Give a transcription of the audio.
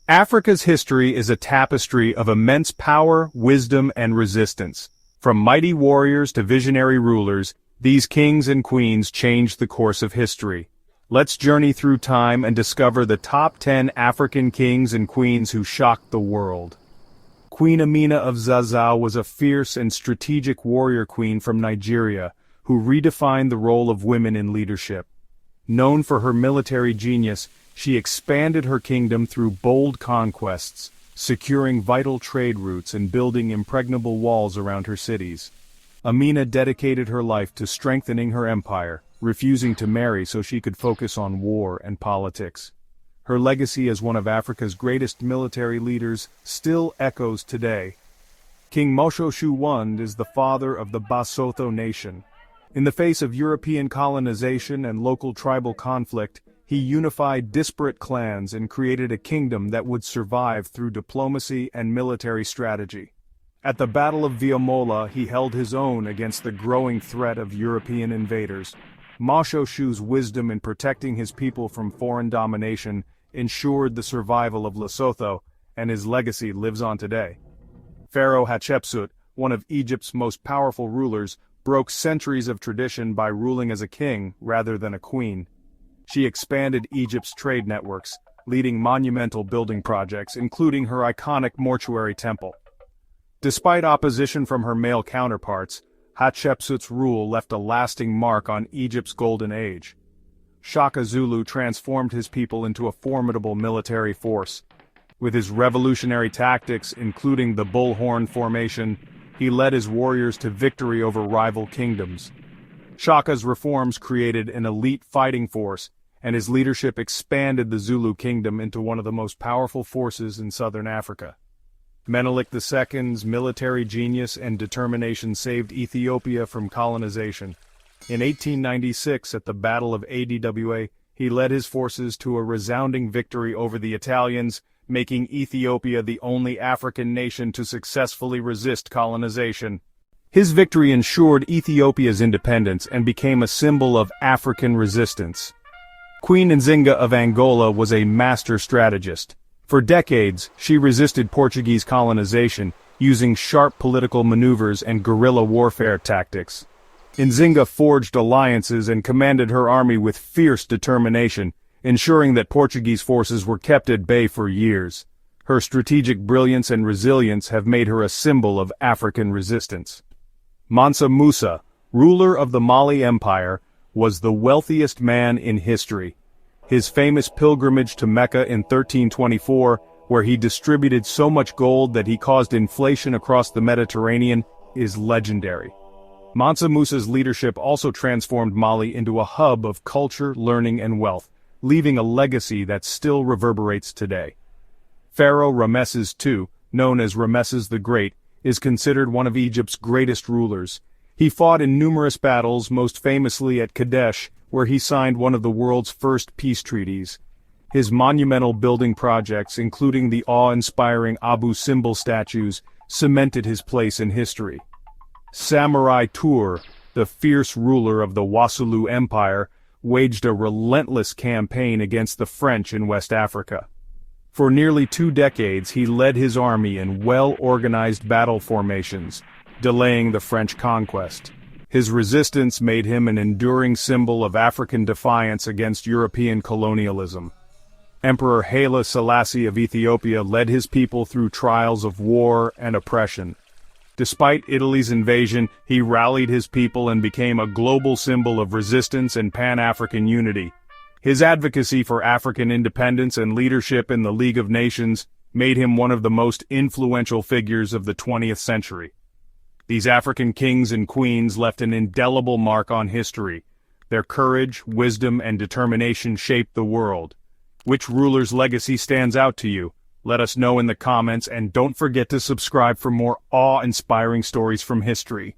Africa's history is a tapestry of immense power, wisdom, and resistance. From mighty warriors to visionary rulers, these kings and queens changed the course of history. Let's journey through time and discover the top 10 African kings and queens who shocked the world. Queen Amina of Zaza was a fierce and strategic warrior queen from Nigeria, who redefined the role of women in leadership. Known for her military genius, she expanded her kingdom through bold conquests, securing vital trade routes and building impregnable walls around her cities. Amina dedicated her life to strengthening her empire, refusing to marry so she could focus on war and politics. Her legacy as one of Africa's greatest military leaders still echoes today. King Moshoeshoe I is the father of the Basotho nation. In the face of European colonization and local tribal conflict, he unified disparate clans and created a kingdom that would survive through diplomacy and military strategy. At the Battle of Viamola, he held his own against the growing threat of European invaders. Moshoeshoe's wisdom in protecting his people from foreign domination ensured the survival of Lesotho, and his legacy lives on today. Pharaoh Hatshepsut, one of Egypt's most powerful rulers, broke centuries of tradition by ruling as a king rather than a queen. She expanded Egypt's trade networks, leading monumental building projects, including her iconic mortuary temple. Despite opposition from her male counterparts, Hatshepsut's rule left a lasting mark on Egypt's golden age. Shaka Zulu transformed his people into a formidable military force. With his revolutionary tactics, including the bullhorn formation, he led his warriors to victory over rival kingdoms. Shaka's reforms created an elite fighting force, and his leadership expanded the Zulu kingdom into one of the most powerful forces in southern Africa. Menelik II's military genius and determination saved Ethiopia from colonization. In 1896, at the Battle of Adwa, he led his forces to a resounding victory over the Italians, making Ethiopia the only African nation to successfully resist colonization. His victory ensured Ethiopia's independence and became a symbol of African resistance. Queen Nzinga of Angola was a master strategist. For decades, she resisted Portuguese colonization, using sharp political maneuvers and guerrilla warfare tactics. Nzinga forged alliances and commanded her army with fierce determination, ensuring that Portuguese forces were kept at bay for years. Her strategic brilliance and resilience have made her a symbol of African resistance. Mansa Musa, ruler of the Mali Empire, was the wealthiest man in history. His famous pilgrimage to Mecca in 1324, where he distributed so much gold that he caused inflation across the Mediterranean, is legendary. Mansa Musa's leadership also transformed Mali into a hub of culture, learning, and wealth, leaving a legacy that still reverberates today. Pharaoh Ramesses II, known as Ramesses the Great, is considered one of Egypt's greatest rulers. He fought in numerous battles, most famously at Kadesh, where he signed one of the world's first peace treaties. His monumental building projects, including the awe-inspiring Abu Simbel statues, cemented his place in history. Samurai Toure, the fierce ruler of the Wassoulou Empire, waged a relentless campaign against the French in West Africa. For nearly 2 decades, he led his army in well-organized battle formations, delaying the French conquest. His resistance made him an enduring symbol of African defiance against European colonialism. Emperor Haile Selassie of Ethiopia led his people through trials of war and oppression. Despite Italy's invasion, he rallied his people and became a global symbol of resistance and Pan-African unity. His advocacy for African independence and leadership in the League of Nations made him one of the most influential figures of the 20th century. These African kings and queens left an indelible mark on history. Their courage, wisdom, and determination shaped the world. Which ruler's legacy stands out to you? Let us know in the comments, and don't forget to subscribe for more awe-inspiring stories from history.